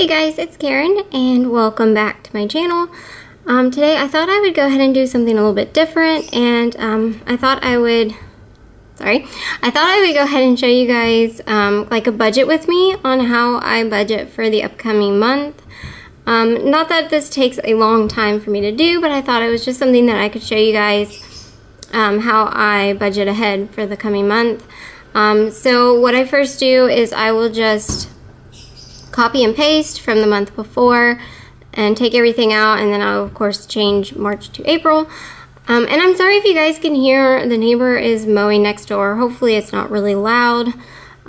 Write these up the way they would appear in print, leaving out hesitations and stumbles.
Hey guys, it's Karen and welcome back to my channel. Today I thought I would go ahead and do something a little bit different, and I thought I would go ahead and show you guys like a budget with me on how I budget for the upcoming month. Not that this takes a long time for me to do, but I thought it was just something that I could show you guys how I budget ahead for the coming month. So what I first do is I will just copy and paste from the month before and take everything out, and then I'll of course change March to April. And I'm sorry if you guys can hear, the neighbor is mowing next door. Hopefully it's not really loud.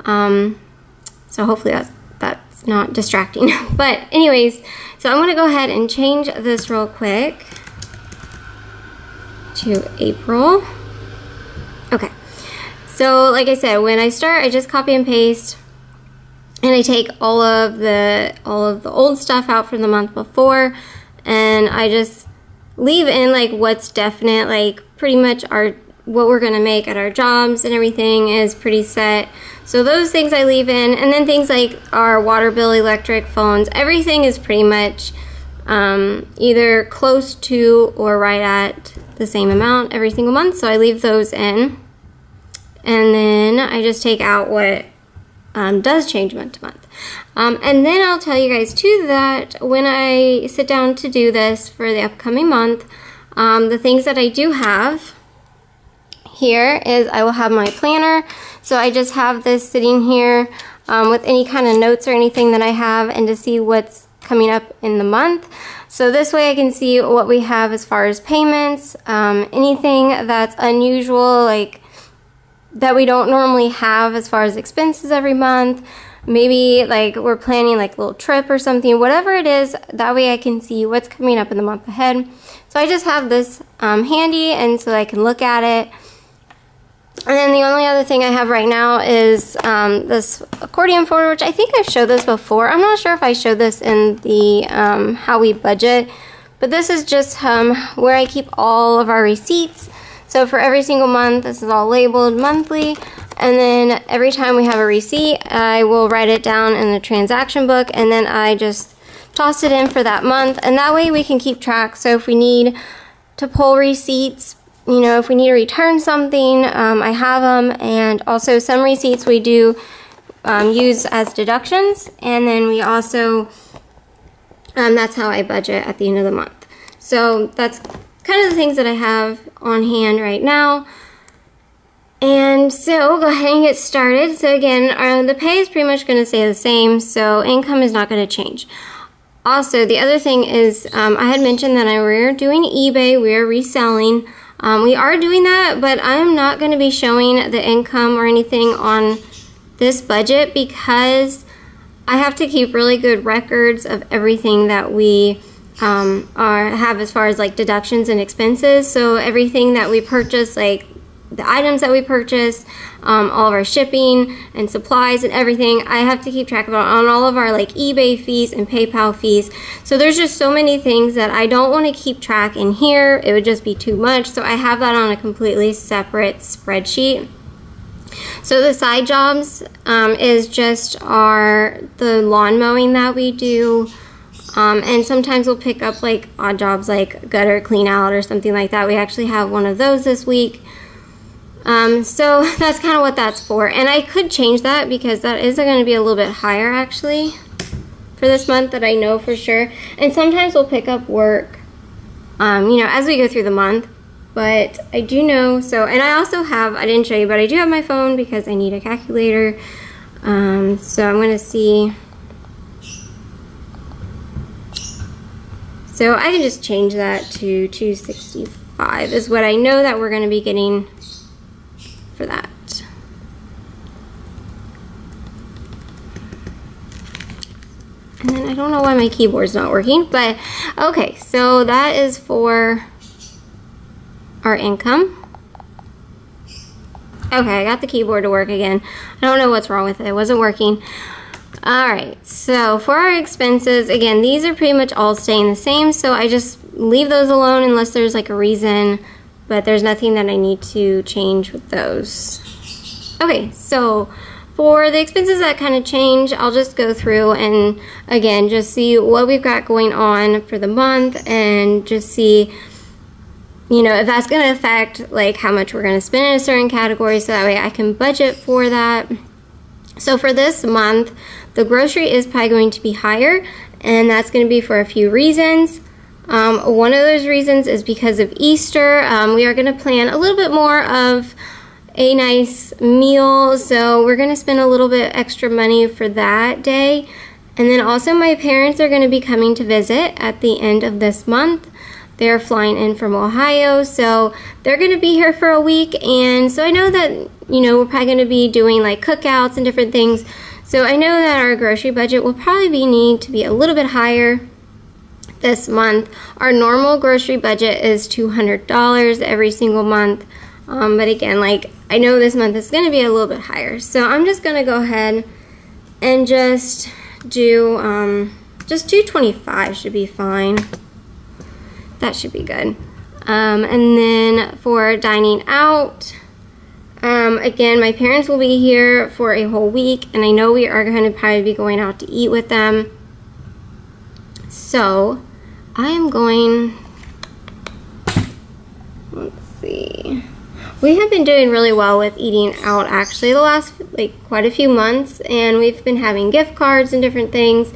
So hopefully that's not distracting. But anyways, so I'm gonna go ahead and change this real quick to April. Okay, so like I said, when I start, I just copy and paste, and I take all of the old stuff out from the month before, and I just leave in like what's definite, like pretty much what we're gonna make at our jobs and everything is pretty set. So those things I leave in, and then things like our water bill, electric, phones, everything is pretty much either close to or right at the same amount every single month. So I leave those in, and then I just take out what does change month to month. And then I'll tell you guys too that when I sit down to do this for the upcoming month, the things that I do have here is I will have my planner. So I just have this sitting here with any kind of notes or anything that I have, and to see what's coming up in the month. So this way I can see what we have as far as payments, anything that's unusual, like that we don't normally have as far as expenses every month. Maybe like we're planning like a little trip or something, whatever it is, that way I can see what's coming up in the month ahead. So I just have this handy, and so I can look at it. And then the only other thing I have right now is this accordion folder, which I think I've showed this before. I'm not sure if I showed this in the how we budget, but this is just where I keep all of our receipts. So for every single month, this is all labeled monthly, and then every time we have a receipt, I will write it down in the transaction book, and then I just toss it in for that month, and that way we can keep track. So if we need to pull receipts, you know, if we need to return something, I have them. And also some receipts we do use as deductions, and then we also, that's how I budget at the end of the month. So that's kind of the things that I have on hand right now. And so we'll go ahead and get started. So again, the pay is pretty much going to stay the same, so income is not going to change. Also, the other thing is, I had mentioned that we're doing eBay, we're reselling. We are doing that, but I'm not going to be showing the income or anything on this budget, because I have to keep really good records of everything that we have as far as like deductions and expenses. So everything that we purchase, like the items that we purchase, all of our shipping and supplies and everything, I have to keep track of it on all of our like eBay fees and PayPal fees. So there's just so many things that I don't want to keep track in here. It would just be too much. So I have that on a completely separate spreadsheet. So the side jobs is just the lawn mowing that we do. And sometimes we'll pick up like odd jobs like gutter clean out or something like that. We actually have one of those this week. So that's kind of what that's for. And I could change that, because that is going to be a little bit higher actually for this month, that I know for sure. And sometimes we'll pick up work, you know, as we go through the month. But I do know, so, and I also have, I didn't show you, but I do have my phone because I need a calculator. So I'm going to see. So I can just change that to 265 is what I know that we're going to be getting for that. And then I don't know why my keyboard's not working, but okay, so that is for our income. Okay, I got the keyboard to work again. I don't know what's wrong with it. It wasn't working. Alright, so for our expenses, again, these are pretty much all staying the same, so I just leave those alone unless there's like a reason, but there's nothing that I need to change with those. Okay, so For the expenses that kind of change, I'll just go through and again just see what we've got going on for the month and just see, you know, if that's going to affect like how much we're going to spend in a certain category, so that way I can budget for that. So for this month, the grocery is probably going to be higher, and that's going to be for a few reasons. One of those reasons is because of Easter. We are going to plan a little bit more of a nice meal, so we're going to spend a little bit extra money for that day. And then also my parents are going to be coming to visit at the end of this month. They're flying in from Ohio, so they're going to be here for a week. And so I know that, you know, we're probably going to be doing like cookouts and different things. So I know that our grocery budget will probably need to be a little bit higher this month. Our normal grocery budget is $200 every single month. But again, like, I know this month is going to be a little bit higher. So I'm just going to go ahead and just do $225 should be fine. That should be good. And then for dining out, again, my parents will be here for a whole week, and I know we are going to probably be going out to eat with them. So I am going, let's see. We have been doing really well with eating out actually the last like quite a few months, and we've been having gift cards and different things.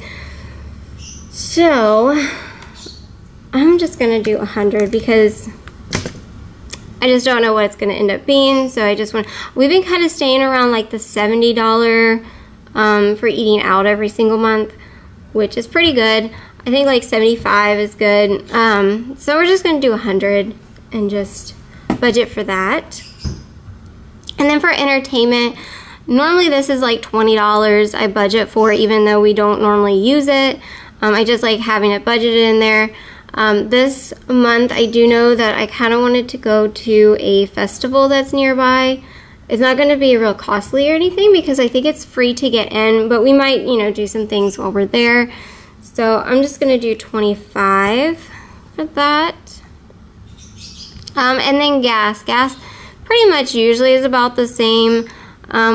So I'm just gonna do 100 because I just don't know what it's gonna end up being. So I just want, we've been kind of staying around like the $70 for eating out every single month, which is pretty good. I think like 75 is good. So we're just gonna do 100 and just budget for that. And then for entertainment, normally this is like $20 I budget for, even though we don't normally use it. I just like having it budgeted in there. This month I do know that I kind of wanted to go to a festival that's nearby. It's not going to be real costly or anything because I think it's free to get in, but we might, you know, do some things while we're there. So I'm just going to do 25 for that. And then gas pretty much usually is about the same.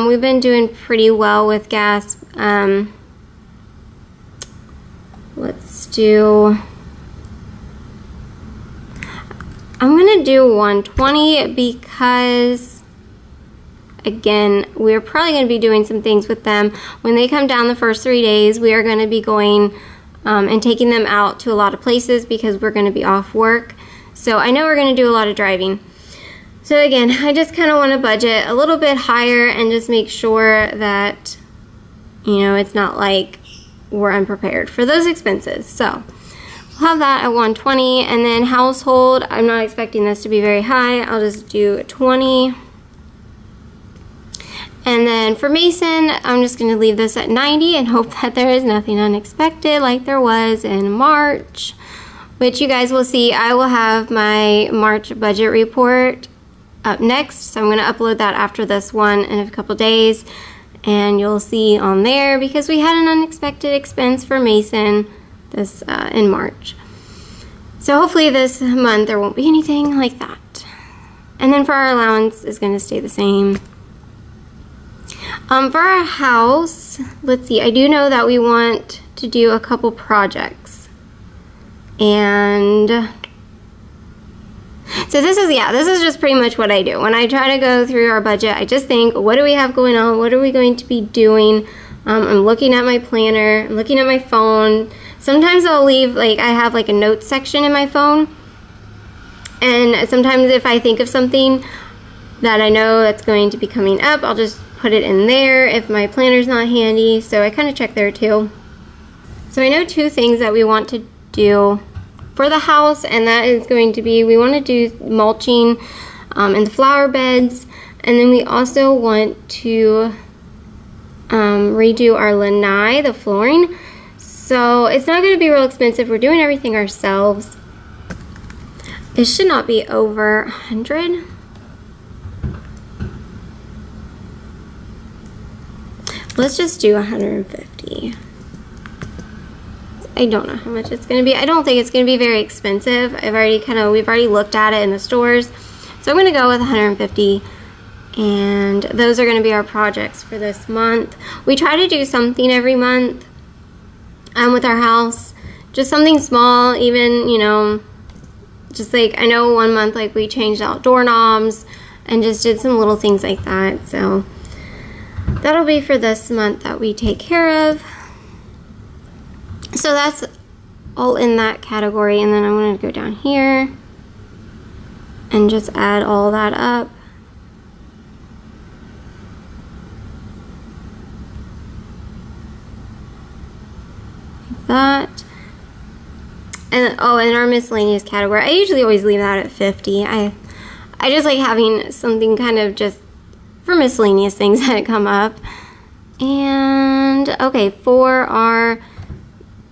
We've been doing pretty well with gas. Let's do, I'm gonna do 120 because again, we're probably gonna be doing some things with them. When they come down the first 3 days, we are gonna be going and taking them out to a lot of places because we're gonna be off work. So I know we're going to do a lot of driving. So again, I just kind of want to budget a little bit higher and just make sure that, you know, it's not like we're unprepared for those expenses. So we'll have that at 120. And then household, I'm not expecting this to be very high. I'll just do 20. And then for Mason, I'm just going to leave this at 90 and hope that there is nothing unexpected like there was in March. Which you guys will see, I will have my March budget report up next. So I'm going to upload that after this one in a couple days. And you'll see on there because we had an unexpected expense for Mason this in March. So hopefully this month there won't be anything like that. And then for our allowance is going to stay the same. For our house, let's see, I do know that we want to do a couple projects. And so this is just pretty much what I do. When I try to go through our budget, I just think, what do we have going on? What are we going to be doing? I'm looking at my planner, I'm looking at my phone. Sometimes I'll leave, like I have like a notes section in my phone. And sometimes if I think of something that I know that's going to be coming up, I'll just put it in there if my planner's not handy. So I kind of check there too. So I know 2 things that we want to do for the house, and that is going to be, we want to do mulching in the flower beds, and then we also want to redo our lanai, the flooring. So it's not going to be real expensive. We're doing everything ourselves. It should not be over 100. Let's just do 150. I don't know how much it's going to be. I don't think it's going to be very expensive. We've already looked at it in the stores. So I'm going to go with 150 And those are going to be our projects for this month. We try to do something every month with our house. Just something small, even, you know, just like, I know one month, like, we changed out doorknobs and just did some little things like that. So that'll be for this month that we take care of. So that's all in that category. And then I'm going to go down here and just add all that up. Like that. And oh, in our miscellaneous category, I usually always leave that at 50. I just like having something kind of just for miscellaneous things that come up. And okay, for our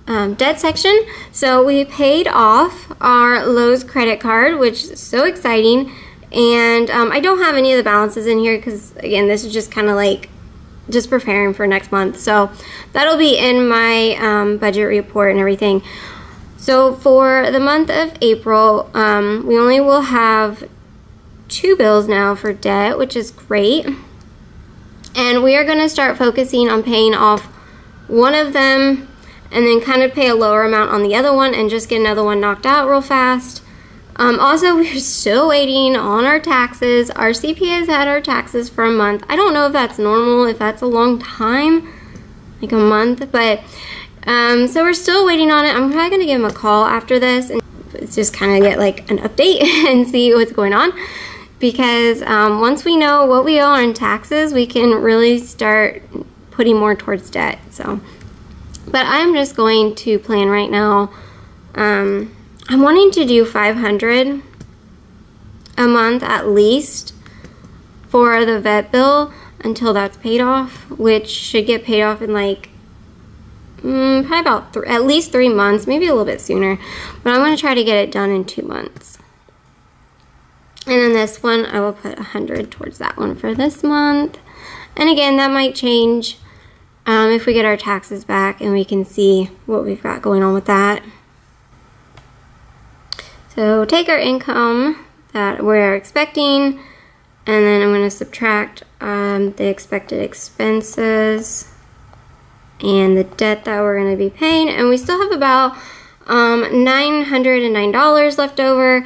debt section, so we paid off our Lowe's credit card, which is so exciting. And I don't have any of the balances in here because, again, this is just kind of like just preparing for next month. So that'll be in my budget report and everything. So for the month of April, we only will have 2 bills now for debt, which is great. And we are going to start focusing on paying off one of them and then kind of pay a lower amount on the other one and just get another one knocked out real fast. Also, we're still waiting on our taxes. Our CPA has had our taxes for a month. I don't know if that's normal, if that's a long time, like a month, but so we're still waiting on it. I'm probably going to give him a call after this and just kind of get like an update and see what's going on. Because once we know what we owe on taxes, we can really start putting more towards debt. So, but I'm just going to plan right now. I'm wanting to do $500 a month at least for the vet bill until that's paid off, which should get paid off in like probably about at least 3 months, maybe a little bit sooner. But I'm going to try to get it done in 2 months. And then this one, I will put 100 towards that one for this month. And again, that might change if we get our taxes back and we can see what we've got going on with that. So take our income that we're expecting, and then I'm going to subtract the expected expenses and the debt that we're going to be paying. And we still have about $909 left over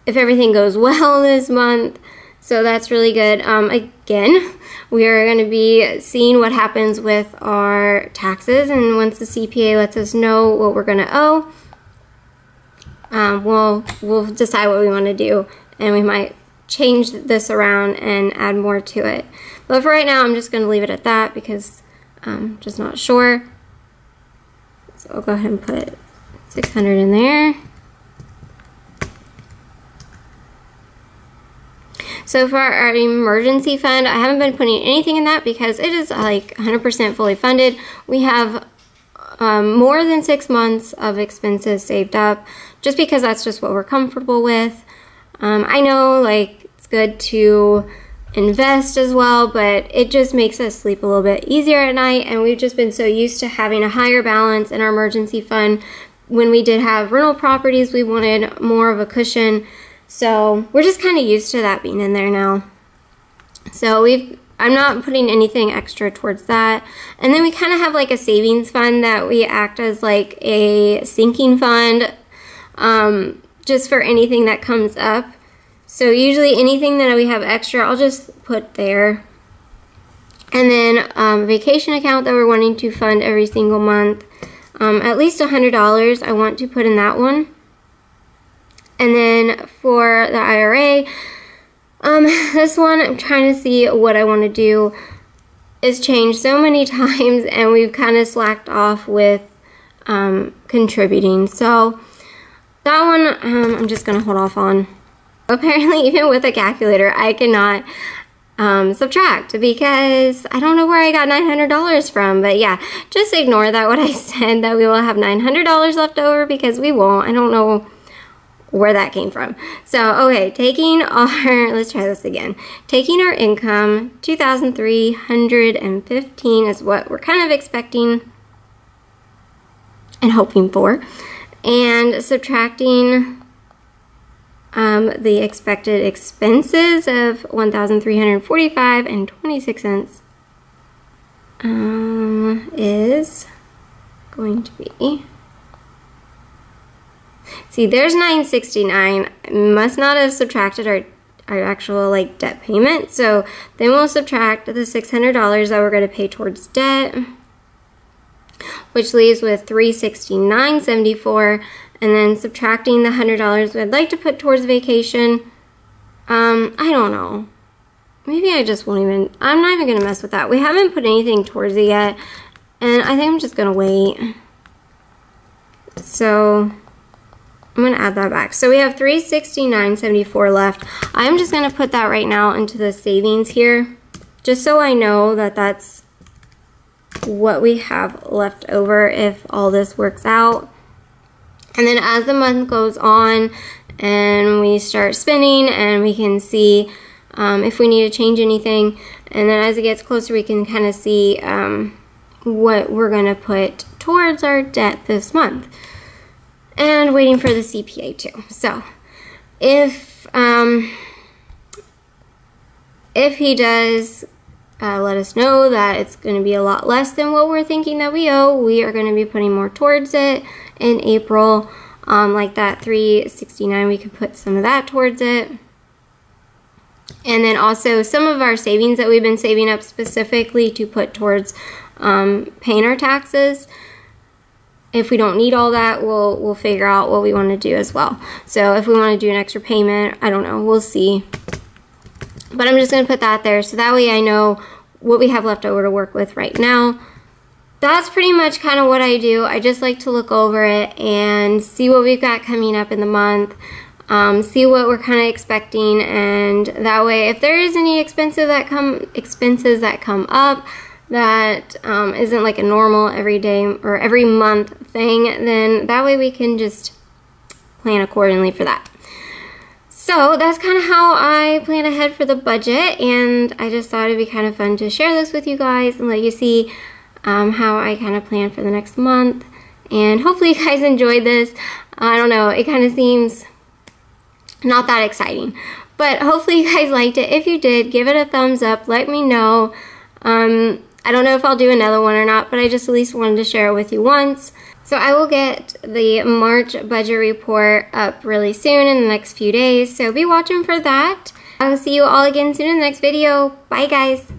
if everything goes well this month. So that's really good. Again, we are going to be seeing what happens with our taxes, and once the CPA lets us know what we're going to owe, we'll decide what we want to do, and we might change this around and add more to it. But for right now, I'm just going to leave it at that because I'm just not sure. So I'll go ahead and put 600 in there. So for our emergency fund, I haven't been putting anything in that because it is like 100% fully funded. We have more than 6 months of expenses saved up just because that's just what we're comfortable with. I know like it's good to invest as well, but it just makes us sleep a little bit easier at night, and we've just been so used to having a higher balance in our emergency fund. When we did have rental properties, we wanted more of a cushion. So we're just kind of used to that being in there now. So I'm not putting anything extra towards that. And then we kind of have like a savings fund that we act as like a sinking fund, just for anything that comes up. So usually anything that we have extra, I'll just put there. And then vacation account that we're wanting to fund every single month. At least $100 I want to put in that one. And then for the IRA, this one, I'm trying to see what I want to do. It's changed so many times, and we've kind of slacked off with contributing. So that one, I'm just going to hold off on. Apparently, even with a calculator, I cannot subtract because I don't know where I got $900 from. But yeah, just ignore that what I said, that we will have $900 left over, because we won't. I don't know where that came from. So, okay, taking our, let's try this again. Taking our income, $2,315 is what we're kind of expecting and hoping for. And subtracting the expected expenses of $1,345.26 is going to be, see, there's $969. Must not have subtracted our actual like debt payment. So then we'll subtract the $600 that we're going to pay towards debt, which leaves with $369.74, and then subtracting the $100 I'd like to put towards vacation. I don't know. Maybe I just won't even, I'm not even going to mess with that. We haven't put anything towards it yet, and I think I'm just going to wait. So I'm going to add that back. So we have $369.74 left. I'm just going to put that right now into the savings here, just so I know that that's what we have left over if all this works out. And then as the month goes on and we start spending, and we can see if we need to change anything, and then as it gets closer we can kind of see what we're going to put towards our debt this month. And waiting for the CPA too. So if he does let us know that it's going to be a lot less than what we're thinking that we owe, we are going to be putting more towards it in April. Like that $369, we could put some of that towards it. And then also some of our savings that we've been saving up specifically to put towards paying our taxes. If we don't need all that, we'll figure out what we want to do as well. So if we want to do an extra payment, I don't know, we'll see. But I'm just going to put that there so that way I know what we have left over to work with right now. That's pretty much kind of what I do. I just like to look over it and see what we've got coming up in the month, see what we're kind of expecting, and that way if there is any expenses that come up that isn't like a normal everyday or every month thing, then that way we can just plan accordingly for that. So that's kind of how I plan ahead for the budget, and I just thought it'd be kind of fun to share this with you guys and let you see how I kind of plan for the next month. And hopefully you guys enjoyed this. I don't know, it kind of seems not that exciting, but hopefully you guys liked it. If you did, give it a thumbs up, let me know. I don't know if I'll do another one or not, but I just at least wanted to share it with you once. So I will get the March budget report up really soon in the next few days, so be watching for that. I will see you all again soon in the next video. Bye guys!